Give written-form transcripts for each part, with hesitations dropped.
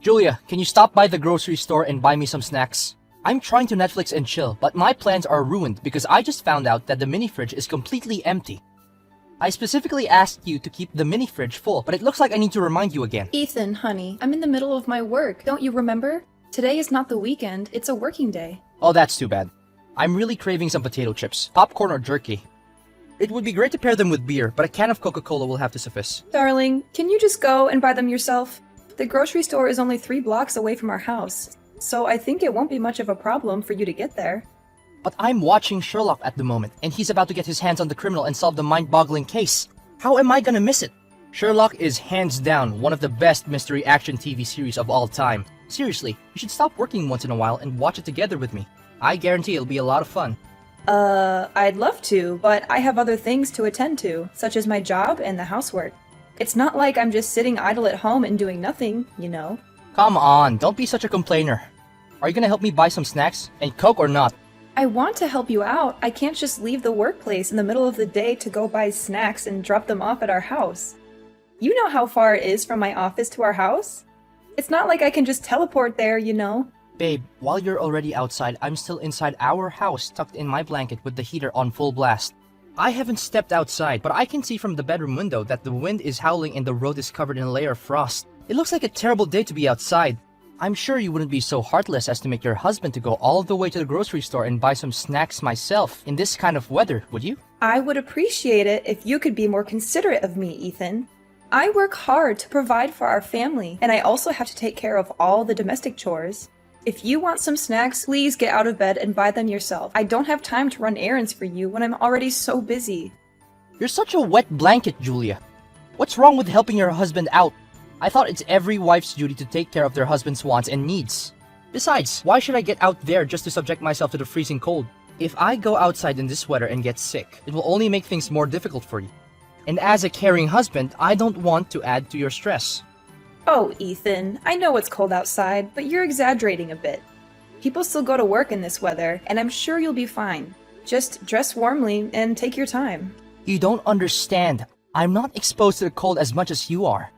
Julia, can you stop by the grocery store and buy me some snacks? I'm trying to Netflix and chill, but my plans are ruined because I just found out that the mini fridge is completely empty. I specifically asked you to keep the mini fridge full, but it looks like I need to remind you again. Ethan, honey, I'm in the middle of my work. Don't you remember? Today is not the weekend, it's a working day. Oh, that's too bad. I'm really craving some potato chips, popcorn or jerky. It would be great to pair them with beer, but a can of Coca-Cola will have to suffice. Darling, can you just go and buy them yourself? The grocery store is only 3 blocks away from our house, so I think it won't be much of a problem for you to get there. But I'm watching Sherlock at the moment, and he's about to get his hands on the criminal and solve the mind-boggling case. How am I gonna miss it? Sherlock is hands down one of the best mystery action TV series of all time. Seriously, you should stop working once in a while and watch it together with me. I guarantee it'll be a lot of fun. I'd love to, but I have other things to attend to, such as my job and the housework. It's not like I'm just sitting idle at home and doing nothing, you know. Come on, don't be such a complainer. Are you gonna help me buy some snacks? And Coke or not? I want to help you out. I can't just leave the workplace in the middle of the day to go buy snacks and drop them off at our house. You know how far it is from my office to our house? It's not like I can just teleport there, you know. Babe, while you're already outside, I'm still inside our house tucked in my blanket with the heater on full blast. I haven't stepped outside, but I can see from the bedroom window that the wind is howling and the road is covered in a layer of frost. It looks like a terrible day to be outside. I'm sure you wouldn't be so heartless as to make your husband to go all the way to the grocery store and buy some snacks myself in this kind of weather, would you? I would appreciate it if you could be more considerate of me, Ethan. I work hard to provide for our family, and I also have to take care of all the domestic chores. If you want some snacks, please get out of bed and buy them yourself. I don't have time to run errands for you when I'm already so busy. You're such a wet blanket, Julia. What's wrong with helping your husband out? I thought it's every wife's duty to take care of their husband's wants and needs. Besides, why should I get out there just to subject myself to the freezing cold? If I go outside in this weather and get sick, it will only make things more difficult for you. And as a caring husband, I don't want to add to your stress. Oh, Ethan, I know it's cold outside, but you're exaggerating a bit. People still go to work in this weather, and I'm sure you'll be fine. Just dress warmly and take your time. You don't understand. I'm not exposed to the cold as much as you are.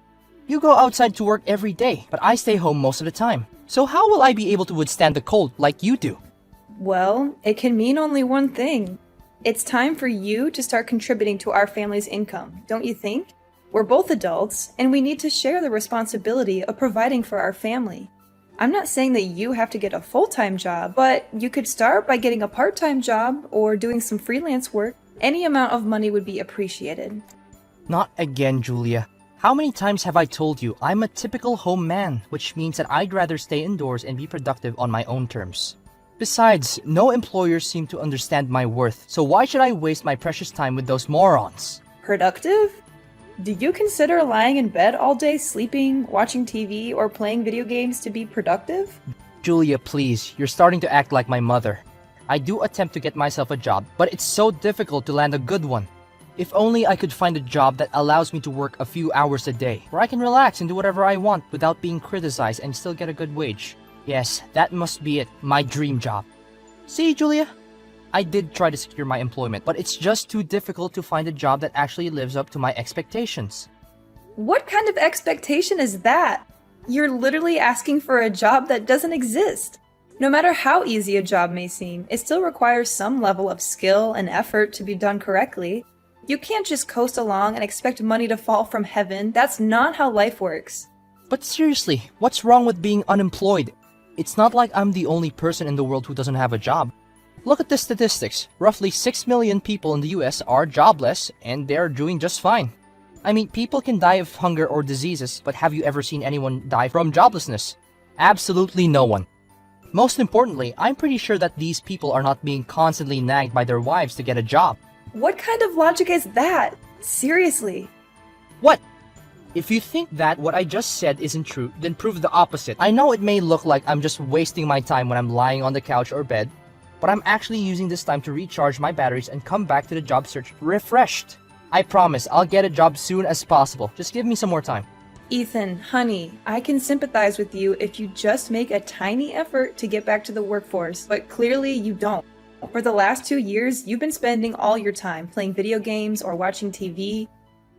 You go outside to work every day, but I stay home most of the time. So how will I be able to withstand the cold like you do? Well, it can mean only one thing. It's time for you to start contributing to our family's income, don't you think? We're both adults, and we need to share the responsibility of providing for our family. I'm not saying that you have to get a full-time job, but you could start by getting a part-time job or doing some freelance work. Any amount of money would be appreciated. Not again, Julia. How many times have I told you I'm a typical home man, which means that I'd rather stay indoors and be productive on my own terms. Besides, no employers seem to understand my worth, so why should I waste my precious time with those morons? Productive? Do you consider lying in bed all day sleeping, watching TV, or playing video games to be productive? Julia, please, you're starting to act like my mother. I do attempt to get myself a job, but it's so difficult to land a good one. If only I could find a job that allows me to work a few hours a day, where I can relax and do whatever I want without being criticized and still get a good wage. Yes, that must be it, my dream job. See, Julia? I did try to secure my employment, but it's just too difficult to find a job that actually lives up to my expectations. What kind of expectation is that? You're literally asking for a job that doesn't exist. No matter how easy a job may seem, it still requires some level of skill and effort to be done correctly. You can't just coast along and expect money to fall from heaven. That's not how life works. But seriously, what's wrong with being unemployed? It's not like I'm the only person in the world who doesn't have a job. Look at the statistics. Roughly 6 million people in the US are jobless, and they're doing just fine. I mean, people can die of hunger or diseases, but have you ever seen anyone die from joblessness? Absolutely no one. Most importantly, I'm pretty sure that these people are not being constantly nagged by their wives to get a job. What kind of logic is that? Seriously. What? If you think that what I just said isn't true, then prove the opposite. I know it may look like I'm just wasting my time when I'm lying on the couch or bed, but I'm actually using this time to recharge my batteries and come back to the job search refreshed. I promise I'll get a job soon as possible. Just give me some more time. Ethan, honey, I can sympathize with you if you just make a tiny effort to get back to the workforce, but clearly you don't. For the last 2 years, you've been spending all your time playing video games or watching TV.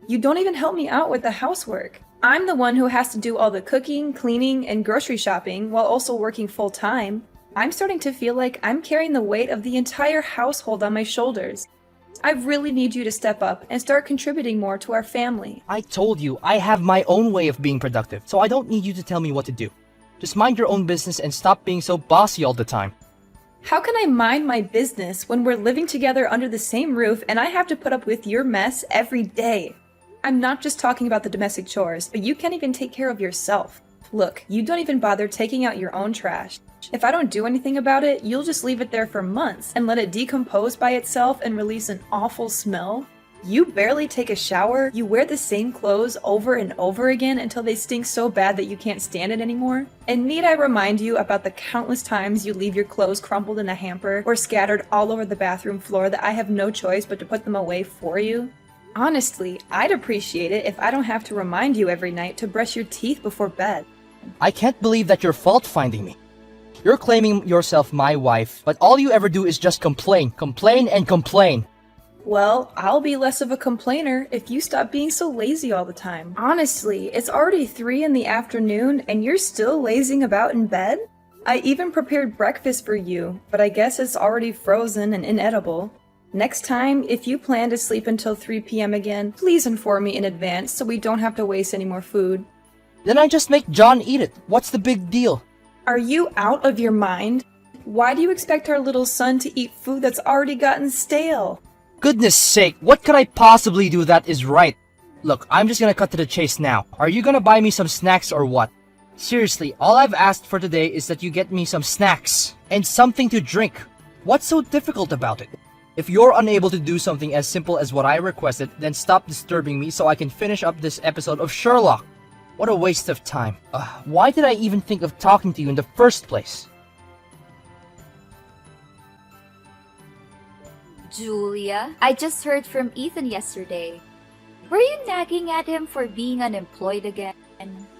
You don't even help me out with the housework. I'm the one who has to do all the cooking, cleaning, and grocery shopping while also working full time. I'm starting to feel like I'm carrying the weight of the entire household on my shoulders. I really need you to step up and start contributing more to our family. I told you, I have my own way of being productive, so I don't need you to tell me what to do. Just mind your own business and stop being so bossy all the time. How can I mind my business when we're living together under the same roof and I have to put up with your mess every day? I'm not just talking about the domestic chores, but you can't even take care of yourself. Look, you don't even bother taking out your own trash. If I don't do anything about it, you'll just leave it there for months and let it decompose by itself and release an awful smell. You barely take a shower, you wear the same clothes over and over again until they stink so bad that you can't stand it anymore. And need I remind you about the countless times you leave your clothes crumpled in a hamper or scattered all over the bathroom floor that I have no choice but to put them away for you? Honestly, I'd appreciate it if I don't have to remind you every night to brush your teeth before bed. I can't believe that you're fault-finding me. You're claiming yourself my wife, but all you ever do is just complain, complain, and complain. Well, I'll be less of a complainer if you stop being so lazy all the time. Honestly, it's already 3 in the afternoon and you're still lazing about in bed? I even prepared breakfast for you, but I guess it's already frozen and inedible. Next time, if you plan to sleep until 3 p.m. again, please inform me in advance so we don't have to waste any more food. Then I just make John eat it. What's the big deal? Are you out of your mind? Why do you expect our little son to eat food that's already gotten stale? Goodness sake, what could I possibly do that is right? Look, I'm just gonna cut to the chase now. Are you gonna buy me some snacks or what? Seriously, all I've asked for today is that you get me some snacks and something to drink. What's so difficult about it? If you're unable to do something as simple as what I requested, then stop disturbing me so I can finish up this episode of Sherlock. What a waste of time. Why did I even think of talking to you in the first place? Julia, I just heard from Ethan yesterday. Were you nagging at him for being unemployed again?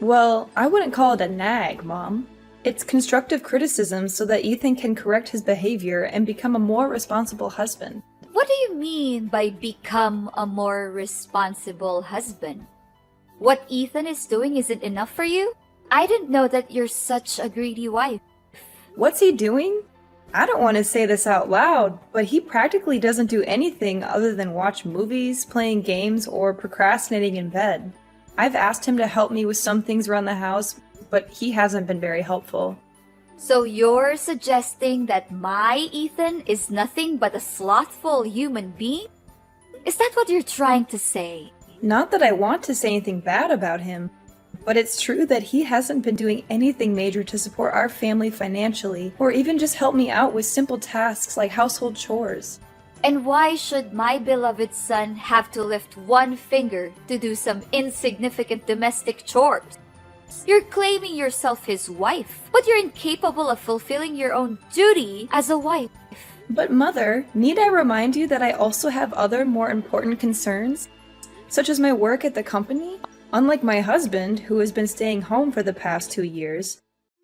Well, I wouldn't call it a nag, Mom. It's constructive criticism so that Ethan can correct his behavior and become a more responsible husband. What do you mean by become a more responsible husband? What Ethan is doing isn't enough for you? I didn't know that you're such a greedy wife. What's he doing? I don't want to say this out loud, but he practically doesn't do anything other than watch movies, playing games, or procrastinating in bed. I've asked him to help me with some things around the house, but he hasn't been very helpful. So you're suggesting that my Ethan is nothing but a slothful human being? Is that what you're trying to say? Not that I want to say anything bad about him, but it's true that he hasn't been doing anything major to support our family financially, or even just help me out with simple tasks like household chores. And why should my beloved son have to lift one finger to do some insignificant domestic chores? You're claiming yourself his wife, but you're incapable of fulfilling your own duty as a wife. But Mother, need I remind you that I also have other more important concerns? Such as my work at the company? Unlike my husband, who has been staying home for the past 2 years,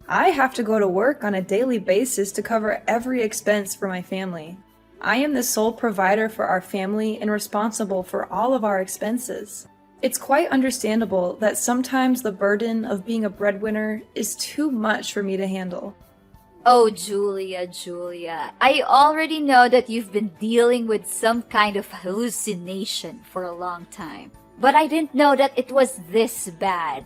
I have to go to work on a daily basis to cover every expense for my family. I am the sole provider for our family and responsible for all of our expenses. It's quite understandable that sometimes the burden of being a breadwinner is too much for me to handle. Oh, Julia, I already know that you've been dealing with some kind of hallucination for a long time. But I didn't know that it was this bad.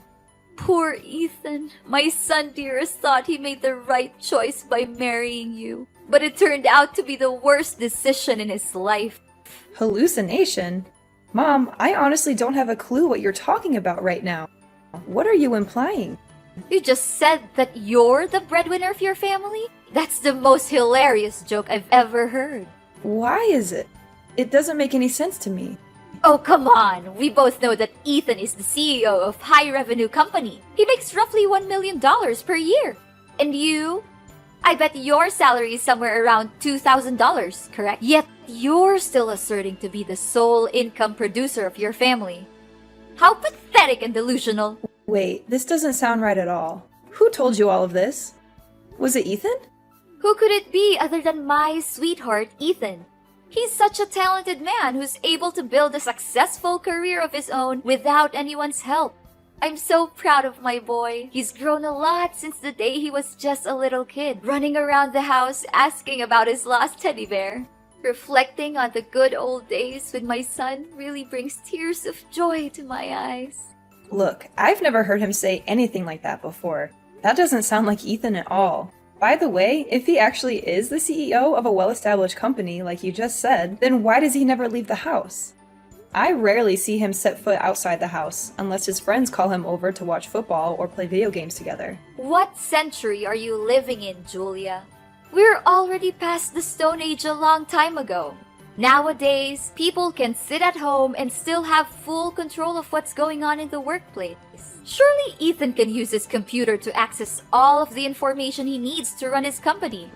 Poor Ethan, my son dearest thought he made the right choice by marrying you. But it turned out to be the worst decision in his life. Hallucination? Mom, I honestly don't have a clue what you're talking about right now. What are you implying? You just said that you're the breadwinner of your family? That's the most hilarious joke I've ever heard. Why is it? It doesn't make any sense to me. Oh, come on. We both know that Ethan is the CEO of high-revenue company. He makes roughly $1 million per year. And you? I bet your salary is somewhere around $2,000, correct? Yet you're still asserting to be the sole income producer of your family. How pathetic and delusional. Wait, this doesn't sound right at all. Who told you all of this? Was it Ethan? Who could it be other than my sweetheart, Ethan? He's such a talented man who's able to build a successful career of his own without anyone's help. I'm so proud of my boy. He's grown a lot since the day he was just a little kid, running around the house asking about his lost teddy bear. Reflecting on the good old days with my son really brings tears of joy to my eyes. Look, I've never heard him say anything like that before. That doesn't sound like Ethan at all. By the way, if he actually is the CEO of a well-established company, like you just said, then why does he never leave the house? I rarely see him set foot outside the house, unless his friends call him over to watch football or play video games together. What century are you living in, Julia? We're already past the Stone Age a long time ago. Nowadays, people can sit at home and still have full control of what's going on in the workplace. Surely Ethan can use his computer to access all of the information he needs to run his company,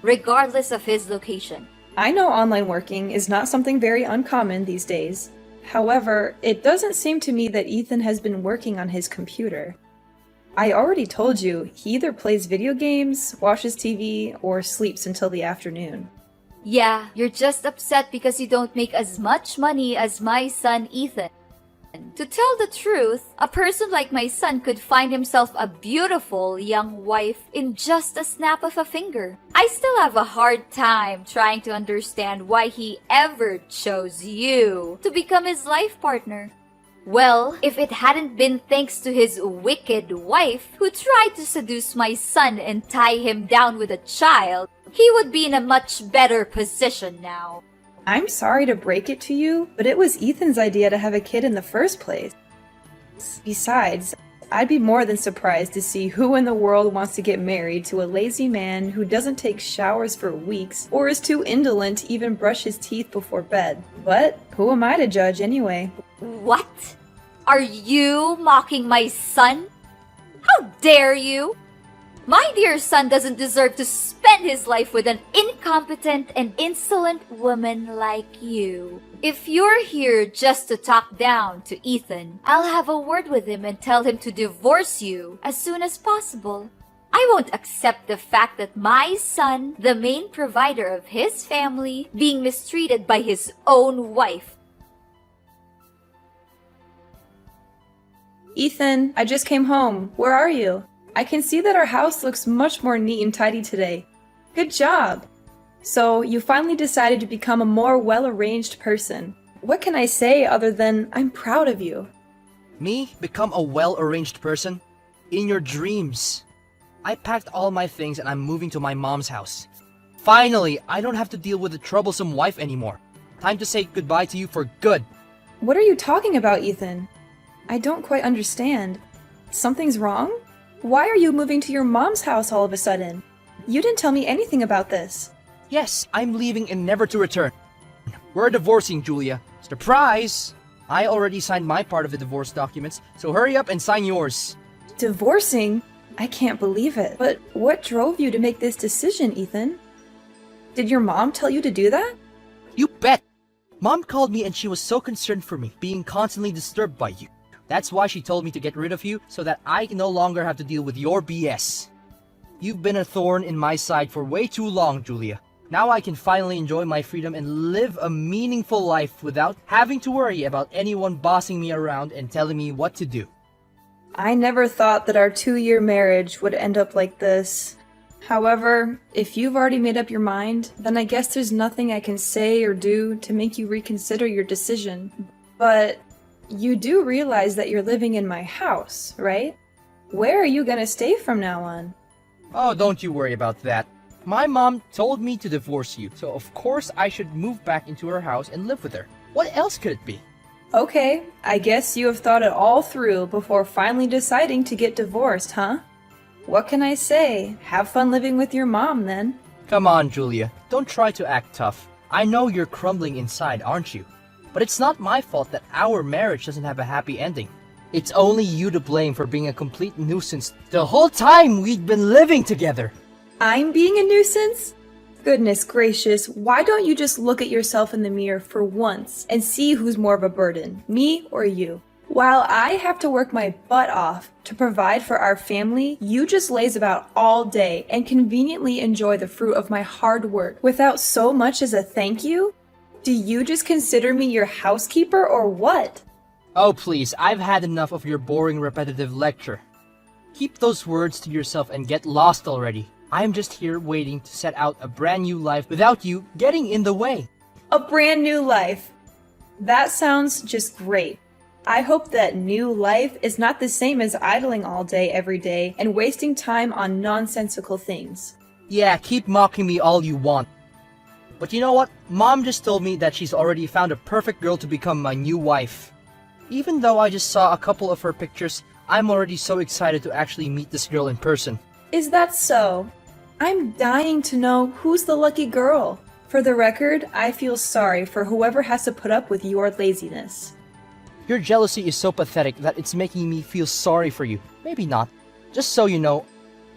regardless of his location. I know online working is not something very uncommon these days. However, it doesn't seem to me that Ethan has been working on his computer. I already told you, he either plays video games, watches TV, or sleeps until the afternoon. Yeah, you're just upset because you don't make as much money as my son Ethan. To tell the truth, a person like my son could find himself a beautiful young wife in just a snap of a finger. I still have a hard time trying to understand why he ever chose you to become his life partner. Well, if it hadn't been thanks to his wicked wife who tried to seduce my son and tie him down with a child, he would be in a much better position now. I'm sorry to break it to you, but it was Ethan's idea to have a kid in the first place. Besides, I'd be more than surprised to see who in the world wants to get married to a lazy man who doesn't take showers for weeks or is too indolent to even brush his teeth before bed. But who am I to judge anyway? What? Are you mocking my son? How dare you? My dear son doesn't deserve to spend his life with an incompetent and insolent woman like you. If you're here just to talk down to Ethan, I'll have a word with him and tell him to divorce you as soon as possible. I won't accept the fact that my son, the main provider of his family, being mistreated by his own wife. Ethan, I just came home. Where are you? I can see that our house looks much more neat and tidy today. Good job! So, you finally decided to become a more well-arranged person. What can I say other than I'm proud of you? Me become a well-arranged person? In your dreams. I packed all my things and I'm moving to my mom's house. Finally, I don't have to deal with a troublesome wife anymore. Time to say goodbye to you for good. What are you talking about, Ethan? I don't quite understand. Something's wrong? Why are you moving to your mom's house all of a sudden? You didn't tell me anything about this. Yes, I'm leaving and never to return. We're divorcing, Julia. Surprise! I already signed my part of the divorce documents, so hurry up and sign yours. Divorcing? I can't believe it. But what drove you to make this decision, Ethan? Did your mom tell you to do that? You bet! Mom called me and she was so concerned for me being constantly disturbed by you. That's why she told me to get rid of you, so that I no longer have to deal with your BS. You've been a thorn in my side for way too long, Julia. Now I can finally enjoy my freedom and live a meaningful life without having to worry about anyone bossing me around and telling me what to do. I never thought that our 2-year marriage would end up like this. However, if you've already made up your mind, then I guess there's nothing I can say or do to make you reconsider your decision. But you do realize that you're living in my house, right? Where are you gonna stay from now on? Oh, don't you worry about that. My mom told me to divorce you, so of course I should move back into her house and live with her. What else could it be? Okay, I guess you have thought it all through before finally deciding to get divorced, huh? What can I say? Have fun living with your mom, then. Come on, Julia. Don't try to act tough. I know you're crumbling inside, aren't you? But it's not my fault that our marriage doesn't have a happy ending. It's only you to blame for being a complete nuisance the whole time we'd been living together. I'm being a nuisance? Goodness gracious, why don't you just look at yourself in the mirror for once and see who's more of a burden, me or you? While I have to work my butt off to provide for our family, you just laze about all day and conveniently enjoy the fruit of my hard work without so much as a thank you? Do you just consider me your housekeeper or what? Oh please, I've had enough of your boring repetitive lecture. Keep those words to yourself and get lost already. I'm just here waiting to set out a brand new life without you getting in the way. A brand new life. That sounds just great. I hope that new life is not the same as idling all day every day and wasting time on nonsensical things. Yeah, keep mocking me all you want. But you know what? Mom just told me that she's already found a perfect girl to become my new wife. Even though I just saw a couple of her pictures, I'm already so excited to actually meet this girl in person. Is that so? I'm dying to know who's the lucky girl. For the record, I feel sorry for whoever has to put up with your laziness. Your jealousy is so pathetic that it's making me feel sorry for you. Maybe not. Just so you know,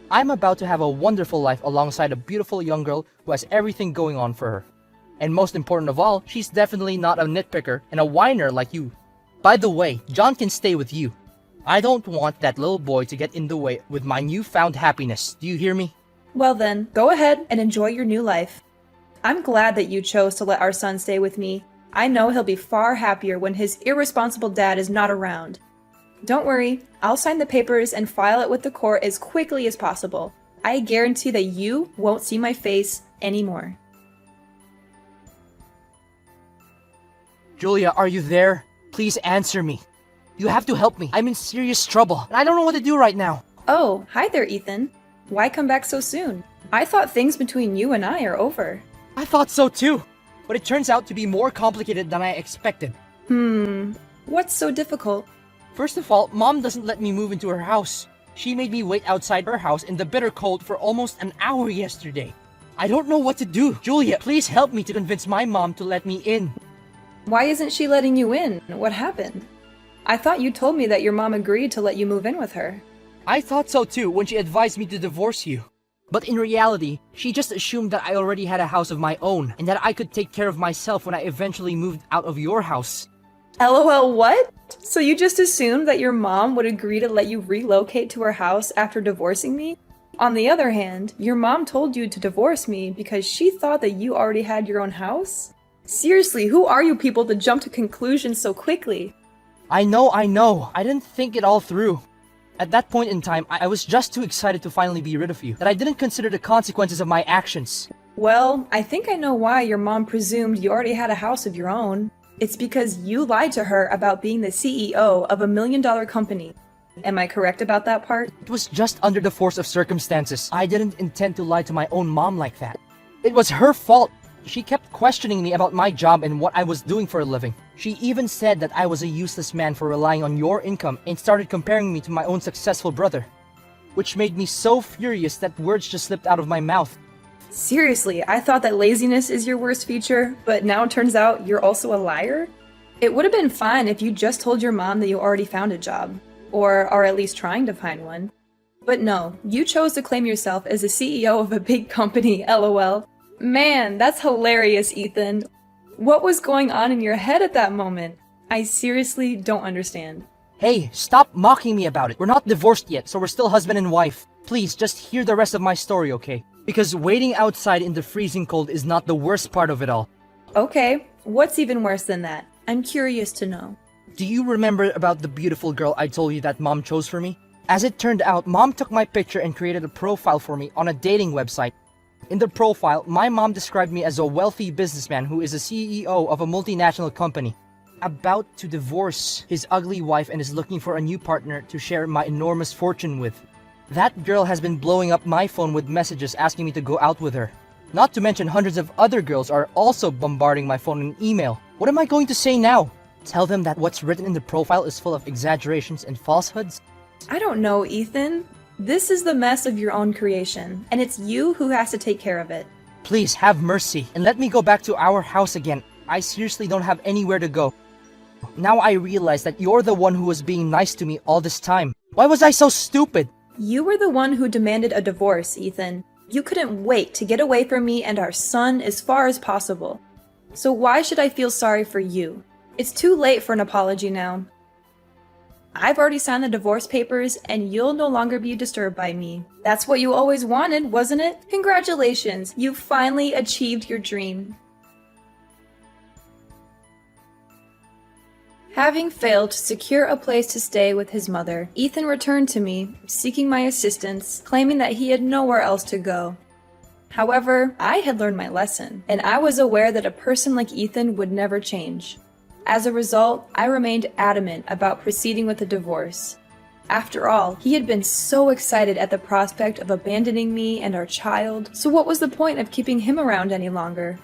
I'm about to have a wonderful life alongside a beautiful young girl who has everything going on for her. And most important of all, she's definitely not a nitpicker and a whiner like you. By the way, John can stay with you. I don't want that little boy to get in the way with my newfound happiness. Do you hear me? Well then, go ahead and enjoy your new life. I'm glad that you chose to let our son stay with me. I know he'll be far happier when his irresponsible dad is not around. Don't worry, I'll sign the papers and file it with the court as quickly as possible. I guarantee that you won't see my face anymore. Julia, are you there? Please answer me. You have to help me. I'm in serious trouble, and I don't know what to do right now. Oh, hi there, Ethan. Why come back so soon? I thought things between you and I are over. I thought so too, but it turns out to be more complicated than I expected. What's so difficult? First of all, Mom doesn't let me move into her house. She made me wait outside her house in the bitter cold for almost an hour yesterday. I don't know what to do. Julia, please help me to convince my mom to let me in. Why isn't she letting you in? What happened? I thought you told me that your mom agreed to let you move in with her. I thought so too when she advised me to divorce you. But in reality, she just assumed that I already had a house of my own and that I could take care of myself when I eventually moved out of your house. LOL, what? So you just assumed that your mom would agree to let you relocate to her house after divorcing me? On the other hand, your mom told you to divorce me because she thought that you already had your own house? Seriously, who are you people to jump to conclusions so quickly? I know. I didn't think it all through. At that point in time, I was just too excited to finally be rid of you that I didn't consider the consequences of my actions. Well, I think I know why your mom presumed you already had a house of your own. It's because you lied to her about being the CEO of $1 million company. Am I correct about that part? It was just under the force of circumstances. I didn't intend to lie to my own mom like that. It was her fault. She kept questioning me about my job and what I was doing for a living. She even said that I was a useless man for relying on your income and started comparing me to my own successful brother. Which made me so furious that words just slipped out of my mouth. Seriously, I thought that laziness is your worst feature, but now it turns out you're also a liar? It would have been fine if you just told your mom that you already found a job. Or are at least trying to find one. But no, you chose to claim yourself as the CEO of a big company, LOL. Man, that's hilarious, Ethan. What was going on in your head at that moment? I seriously don't understand. Hey, stop mocking me about it. We're not divorced yet, so we're still husband and wife. Please, just hear the rest of my story, okay? Because waiting outside in the freezing cold is not the worst part of it all. Okay, what's even worse than that? I'm curious to know. Do you remember about the beautiful girl I told you that Mom chose for me? As it turned out, Mom took my picture and created a profile for me on a dating website. In the profile, my mom described me as a wealthy businessman who is a CEO of a multinational company, about to divorce his ugly wife and is looking for a new partner to share my enormous fortune with. That girl has been blowing up my phone with messages asking me to go out with her. Not to mention hundreds of other girls are also bombarding my phone in email. What am I going to say now? Tell them that what's written in the profile is full of exaggerations and falsehoods? I don't know, Ethan. This is the mess of your own creation, and it's you who has to take care of it. Please have mercy and let me go back to our house again. I seriously don't have anywhere to go. Now I realize that you're the one who was being nice to me all this time. Why was I so stupid? You were the one who demanded a divorce, Ethan. You couldn't wait to get away from me and our son as far as possible. So why should I feel sorry for you? It's too late for an apology now. I've already signed the divorce papers, and you'll no longer be disturbed by me. That's what you always wanted, wasn't it? Congratulations, you finally achieved your dream. Having failed to secure a place to stay with his mother, Ethan returned to me, seeking my assistance, claiming that he had nowhere else to go. However, I had learned my lesson, and I was aware that a person like Ethan would never change. As a result, I remained adamant about proceeding with a divorce. After all, he had been so excited at the prospect of abandoning me and our child, so what was the point of keeping him around any longer?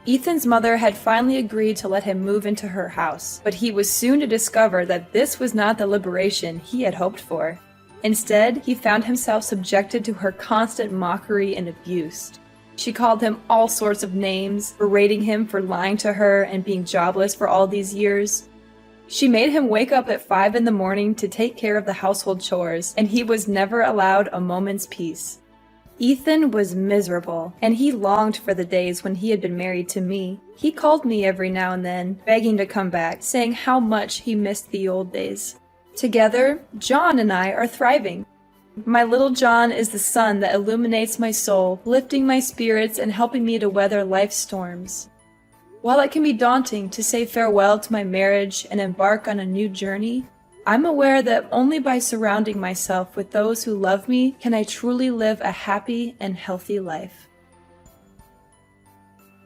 Ethan's mother had finally agreed to let him move into her house, but he was soon to discover that this was not the liberation he had hoped for. Instead, he found himself subjected to her constant mockery and abuse. She called him all sorts of names, berating him for lying to her and being jobless for all these years. She made him wake up at 5 in the morning to take care of the household chores, and he was never allowed a moment's peace. Ethan was miserable, and he longed for the days when he had been married to me. He called me every now and then, begging to come back, saying how much he missed the old days. Together, John and I are thriving. My little John is the sun that illuminates my soul, lifting my spirits and helping me to weather life's storms. While it can be daunting to say farewell to my marriage and embark on a new journey, I'm aware that only by surrounding myself with those who love me can I truly live a happy and healthy life.